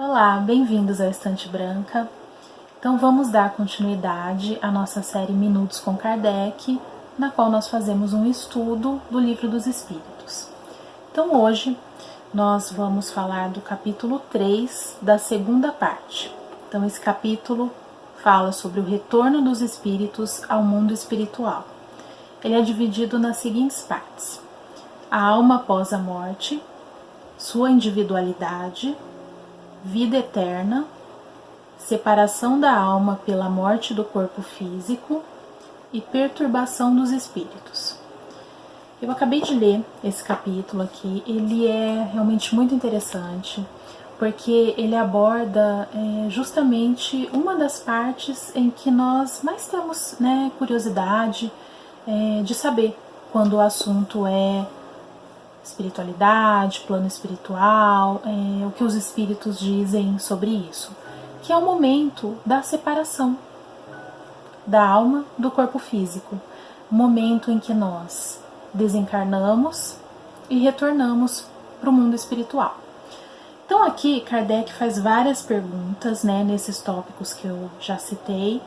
Olá, bem-vindos ao Estante Branca. Então vamos dar continuidade à nossa série Minutos com Kardec, na qual nós fazemos um estudo do Livro dos Espíritos. Então hoje nós vamos falar do capítulo 3 da segunda parte. Então esse capítulo fala sobre o retorno dos espíritos ao mundo espiritual. Ele é dividido nas seguintes partes: a alma após a morte, sua individualidade, vida eterna, separação da alma pela morte do corpo físico e perturbação dos espíritos. Eu acabei de ler esse capítulo aqui, ele é realmente muito interessante, porque ele aborda justamente uma das partes em que nós mais temos curiosidade de saber, quando o assunto é espiritualidade, plano espiritual, o que os espíritos dizem sobre isso, que é o momento da separação da alma do corpo físico, o momento em que nós desencarnamos e retornamos para o mundo espiritual. Então aqui Kardec faz várias perguntas, nesses tópicos que eu já citei,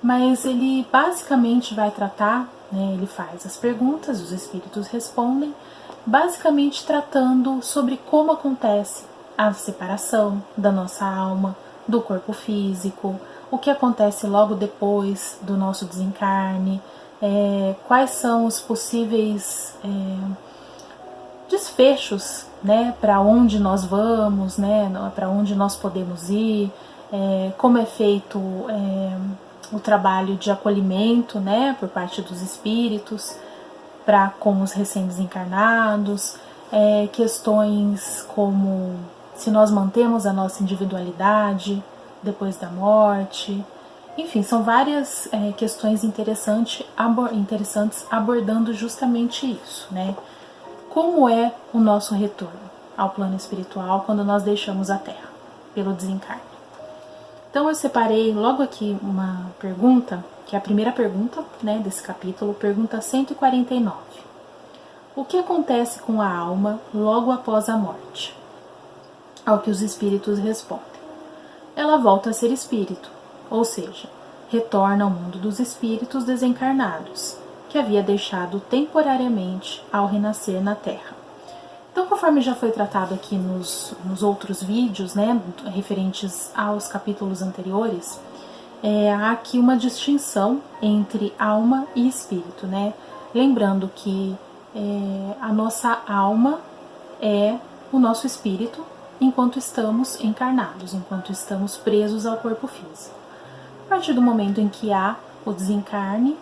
mas ele basicamente vai tratar, ele faz as perguntas, os espíritos respondem, basicamente tratando sobre como acontece a separação da nossa alma do corpo físico, o que acontece logo depois do nosso desencarne, quais são os possíveis desfechos, para onde nós vamos, para onde nós podemos ir, como é feito o trabalho de acolhimento, por parte dos espíritos para com os recém-desencarnados, questões como se nós mantemos a nossa individualidade depois da morte. Enfim, são várias questões interessantes abordando justamente isso, Como é o nosso retorno ao plano espiritual quando nós deixamos a Terra pelo desencarne. Então eu separei logo aqui uma pergunta, que é a primeira pergunta desse capítulo, pergunta 149. O que acontece com a alma logo após a morte? Ao que os espíritos respondem: ela volta a ser espírito, ou seja, retorna ao mundo dos espíritos desencarnados, que havia deixado temporariamente ao renascer na Terra. Então, conforme já foi tratado aqui nos outros vídeos, referentes aos capítulos anteriores, há aqui uma distinção entre alma e espírito, Lembrando que a nossa alma é o nosso espírito enquanto estamos encarnados, enquanto estamos presos ao corpo físico. A partir do momento em que há o desencarne,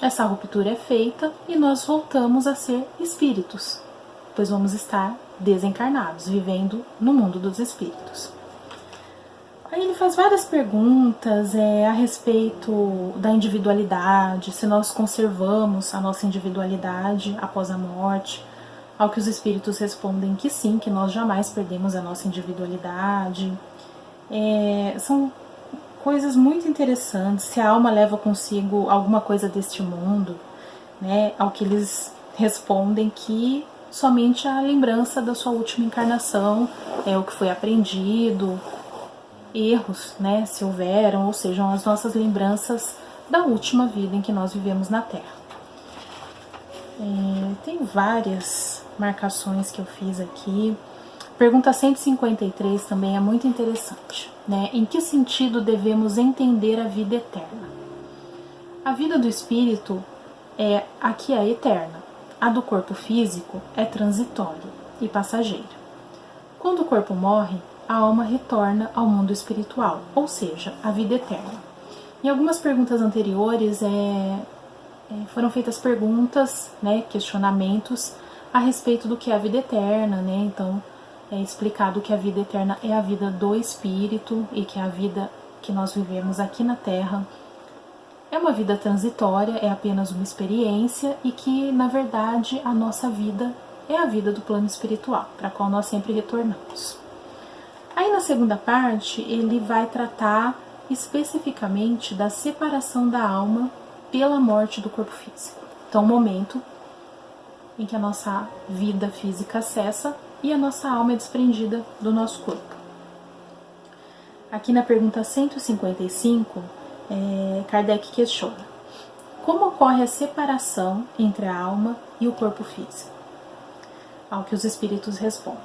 essa ruptura é feita e nós voltamos a ser espíritos, pois vamos estar desencarnados, vivendo no mundo dos espíritos. Aí ele faz várias perguntas a respeito da individualidade, se nós conservamos a nossa individualidade após a morte, ao que os espíritos respondem que sim, que nós jamais perdemos a nossa individualidade. São coisas muito interessantes, se a alma leva consigo alguma coisa deste mundo, ao que eles respondem que somente a lembrança da sua última encarnação é o que foi aprendido, erros, se houveram, ou sejam as nossas lembranças da última vida em que nós vivemos na Terra. Tem várias marcações que eu fiz aqui. Pergunta 153 também é muito interessante, Em que sentido devemos entender a vida eterna? A vida do espírito é a que é eterna. A do corpo físico é transitória e passageira. Quando o corpo morre, a alma retorna ao mundo espiritual, ou seja, a vida eterna. Em algumas perguntas anteriores foram feitas perguntas, questionamentos a respeito do que é a vida eterna, Então é explicado que a vida eterna é a vida do espírito e que a vida que nós vivemos aqui na Terra é uma vida transitória, é apenas uma experiência e que, na verdade, a nossa vida é a vida do plano espiritual, para a qual nós sempre retornamos. Aí na segunda parte ele vai tratar especificamente da separação da alma pela morte do corpo físico. Então, o momento em que a nossa vida física cessa e a nossa alma é desprendida do nosso corpo. Aqui na pergunta 155, Kardec questiona: como ocorre a separação entre a alma e o corpo físico? Ao que os espíritos respondem: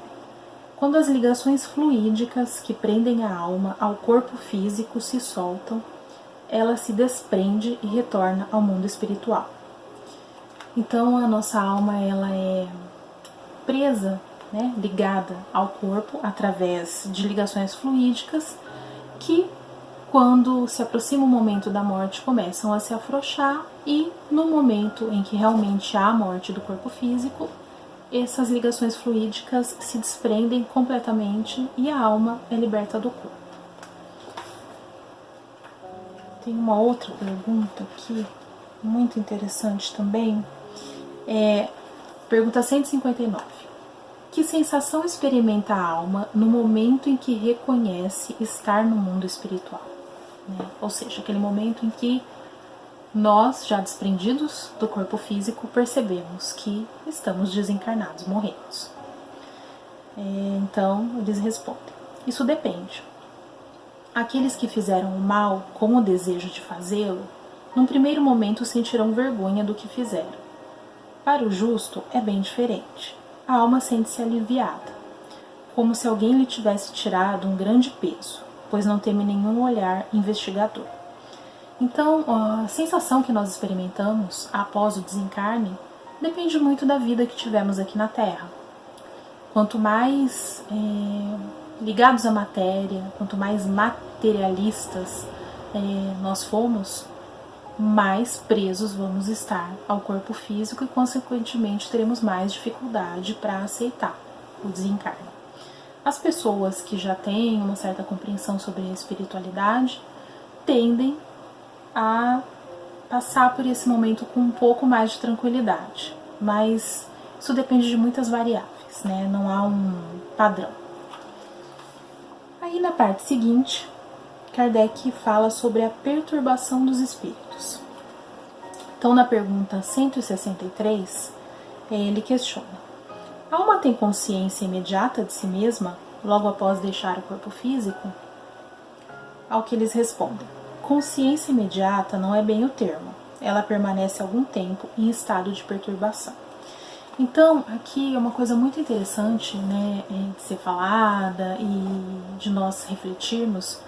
quando as ligações fluídicas que prendem a alma ao corpo físico se soltam, ela se desprende e retorna ao mundo espiritual. Então a nossa alma ela é presa, né, ligada ao corpo através de ligações fluídicas que, quando se aproxima o momento da morte, começam a se afrouxar, e no momento em que realmente há a morte do corpo físico, essas ligações fluídicas se desprendem completamente e a alma é liberta do corpo. Tem uma outra pergunta aqui, muito interessante também. Pergunta 159. Que sensação experimenta a alma no momento em que reconhece estar no mundo espiritual? Ou seja, aquele momento em que nós, já desprendidos do corpo físico, percebemos que estamos desencarnados, morremos. Então, eles respondem: isso depende. Aqueles que fizeram o mal com o desejo de fazê-lo, num primeiro momento sentirão vergonha do que fizeram. Para o justo, é bem diferente. A alma sente-se aliviada, como se alguém lhe tivesse tirado um grande peso, pois não teme nenhum olhar investigador. Então, a sensação que nós experimentamos após o desencarne depende muito da vida que tivemos aqui na Terra. Quanto mais ligados à matéria, quanto mais materialistas nós formos, mais presos vamos estar ao corpo físico e, consequentemente, teremos mais dificuldade para aceitar o desencarne. As pessoas que já têm uma certa compreensão sobre a espiritualidade tendem a passar por esse momento com um pouco mais de tranquilidade, mas isso depende de muitas variáveis, né? Não há um padrão. Aí na parte seguinte, Kardec fala sobre a perturbação dos espíritos. Então na pergunta 163, ele questiona: a alma tem consciência imediata de si mesma logo após deixar o corpo físico? Ao que eles respondem: consciência imediata não é bem o termo, ela permanece algum tempo em estado de perturbação. Então, aqui é uma coisa muito interessante, né, de ser falada e de nós refletirmos,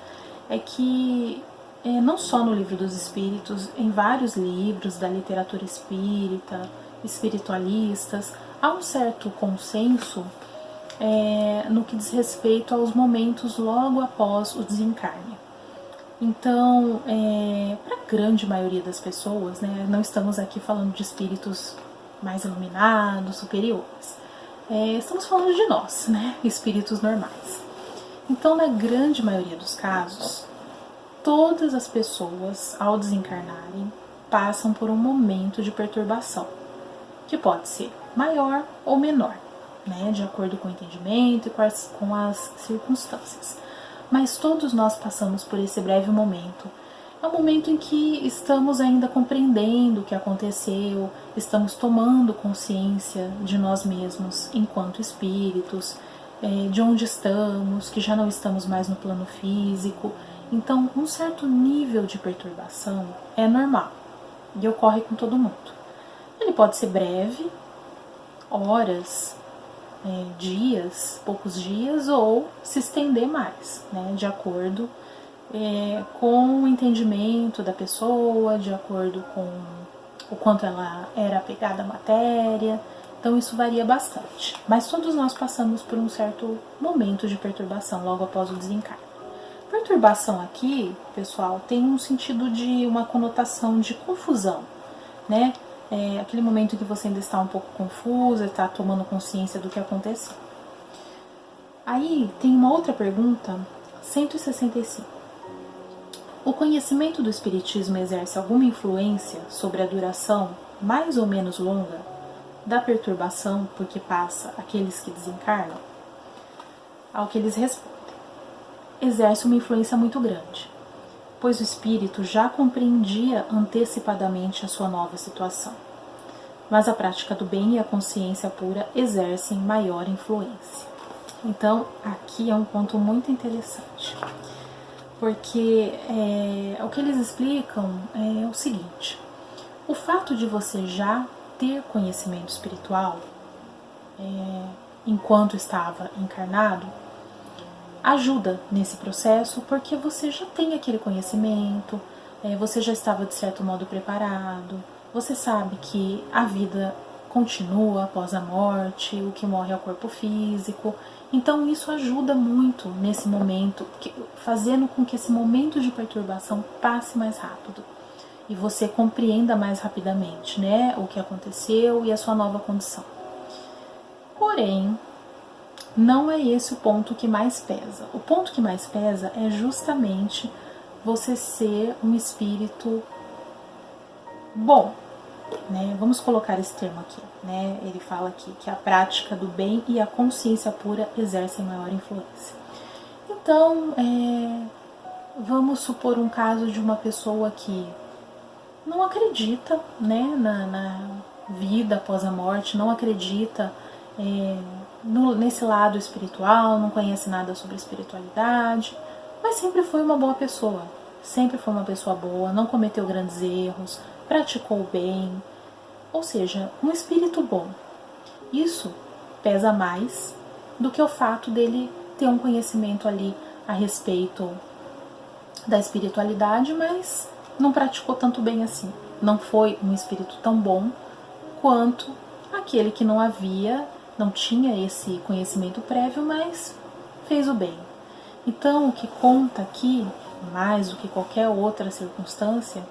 é que não só no Livro dos Espíritos, em vários livros da literatura espírita, espiritualistas, há um certo consenso no que diz respeito aos momentos logo após o desencarne. Então, para a grande maioria das pessoas, né, não estamos aqui falando de espíritos mais iluminados, superiores. Estamos falando de nós, né, espíritos normais. Então, na grande maioria dos casos, todas as pessoas, ao desencarnarem, passam por um momento de perturbação, que pode ser maior ou menor, né, de acordo com o entendimento e com as circunstâncias. Mas todos nós passamos por esse breve momento. É um momento em que estamos ainda compreendendo o que aconteceu, estamos tomando consciência de nós mesmos enquanto espíritos, de onde estamos, que já não estamos mais no plano físico. Então, um certo nível de perturbação é normal e ocorre com todo mundo. Ele pode ser breve, horas, dias, poucos dias, ou se estender mais, né, de acordo com o entendimento da pessoa, de acordo com o quanto ela era apegada à matéria. Então isso varia bastante. Mas todos nós passamos por um certo momento de perturbação logo após o desencarne. Perturbação aqui, pessoal, tem um sentido de uma conotação de confusão, né? Aquele momento em que você ainda está um pouco confusa, está tomando consciência do que aconteceu. Aí tem uma outra pergunta, 165. O conhecimento do Espiritismo exerce alguma influência sobre a duração, mais ou menos longa, da perturbação por que passa aqueles que desencarnam? Ao que eles respondem: exerce uma influência muito grande, pois o espírito já compreendia antecipadamente a sua nova situação. Mas a prática do bem e a consciência pura exercem maior influência. Então, aqui é um ponto muito interessante. porque o que eles explicam é o seguinte: o fato de você já ter conhecimento espiritual enquanto estava encarnado ajuda nesse processo, porque você já tem aquele conhecimento, você já estava de certo modo preparado, você sabe que a vida continua após a morte, o que morre é o corpo físico. Então isso ajuda muito nesse momento, fazendo com que esse momento de perturbação passe mais rápido e você compreenda mais rapidamente, né, o que aconteceu e a sua nova condição. Porém, não é esse o ponto que mais pesa. O ponto que mais pesa é justamente você ser um espírito bom, né? Vamos colocar esse termo aqui, né? Ele fala aqui que a prática do bem e a consciência pura exercem maior influência. Então, vamos supor um caso de uma pessoa que não acredita, né, na vida após a morte, não acredita nesse lado espiritual, não conhece nada sobre espiritualidade, mas sempre foi uma boa pessoa, sempre foi uma pessoa boa, não cometeu grandes erros, praticou o bem, ou seja, um espírito bom. Isso pesa mais do que o fato dele ter um conhecimento ali a respeito da espiritualidade, mas não praticou tanto bem assim. Não foi um espírito tão bom quanto aquele que não tinha esse conhecimento prévio, mas fez o bem. Então, o que conta aqui, mais do que qualquer outra circunstância,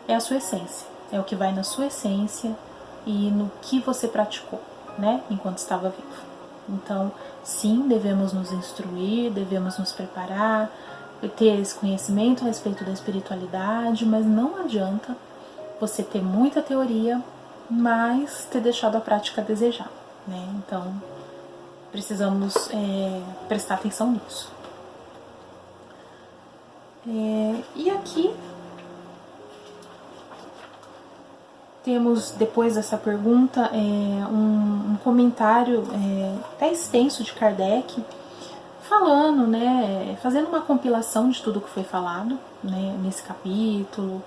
é a sua essência. É o que vai na sua essência e no que você praticou, né, enquanto estava vivo. Então, sim, devemos nos instruir, devemos nos preparar, ter esse conhecimento a respeito da espiritualidade, mas não adianta você ter muita teoria, mas ter deixado a prática a desejar, né? Então, precisamos prestar atenção nisso. E aqui temos, depois dessa pergunta, um comentário até extenso de Kardec, falando, né, fazendo uma compilação de tudo que foi falado, né, nesse capítulo,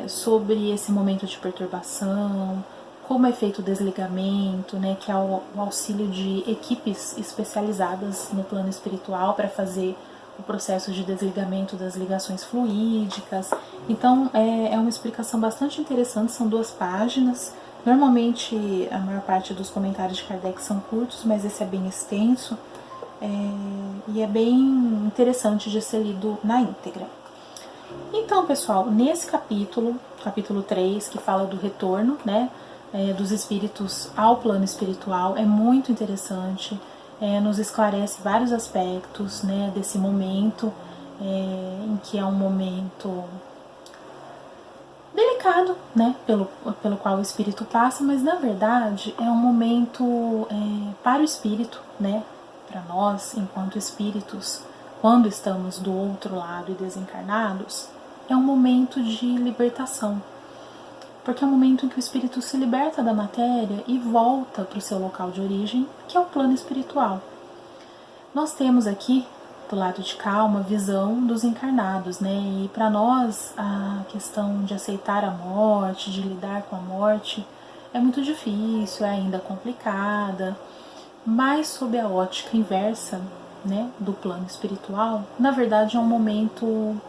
sobre esse momento de perturbação, como é feito o desligamento, né, que é o auxílio de equipes especializadas no plano espiritual para fazer o processo de desligamento das ligações fluídicas. Então é uma explicação bastante interessante, são 2 páginas. Normalmente a maior parte dos comentários de Kardec são curtos, mas esse é bem extenso e é bem interessante de ser lido na íntegra. Então, pessoal, nesse capítulo 3, que fala do retorno, né, dos espíritos ao plano espiritual, é muito interessante, nos esclarece vários aspectos, né, desse momento, em que é um momento delicado, né, pelo qual o espírito passa, mas na verdade é um momento para o espírito, né, para nós, enquanto espíritos, quando estamos do outro lado e desencarnados, é um momento de libertação, porque é um momento em que o espírito se liberta da matéria e volta para o seu local de origem, que é o plano espiritual. Nós temos aqui, do lado de cá, uma visão dos encarnados, né? E para nós, a questão de aceitar a morte, de lidar com a morte, é muito difícil, é ainda complicada, mas sob a ótica inversa, né, do plano espiritual, na verdade é um momento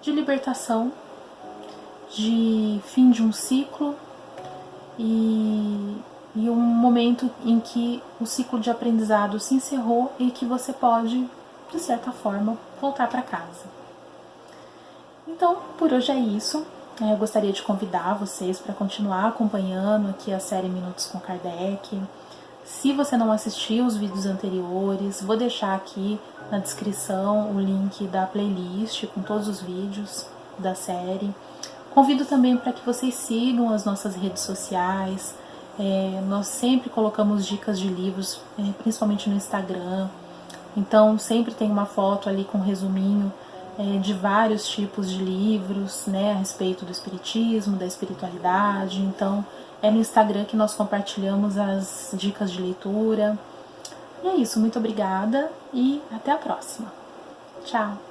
de libertação, de fim de um ciclo e um momento em que o ciclo de aprendizado se encerrou e que você pode, de certa forma, voltar para casa. Então, por hoje é isso. Eu gostaria de convidar vocês para continuar acompanhando aqui a série Minutos com Kardec. Se você não assistiu os vídeos anteriores, vou deixar aqui na descrição o link da playlist com todos os vídeos da série. Convido também para que vocês sigam as nossas redes sociais. Nós sempre colocamos dicas de livros, principalmente no Instagram. Então sempre tem uma foto ali com um resuminho de vários tipos de livros, né, a respeito do espiritismo, da espiritualidade. Então é no Instagram que nós compartilhamos as dicas de leitura. E é isso, muito obrigada e até a próxima. Tchau!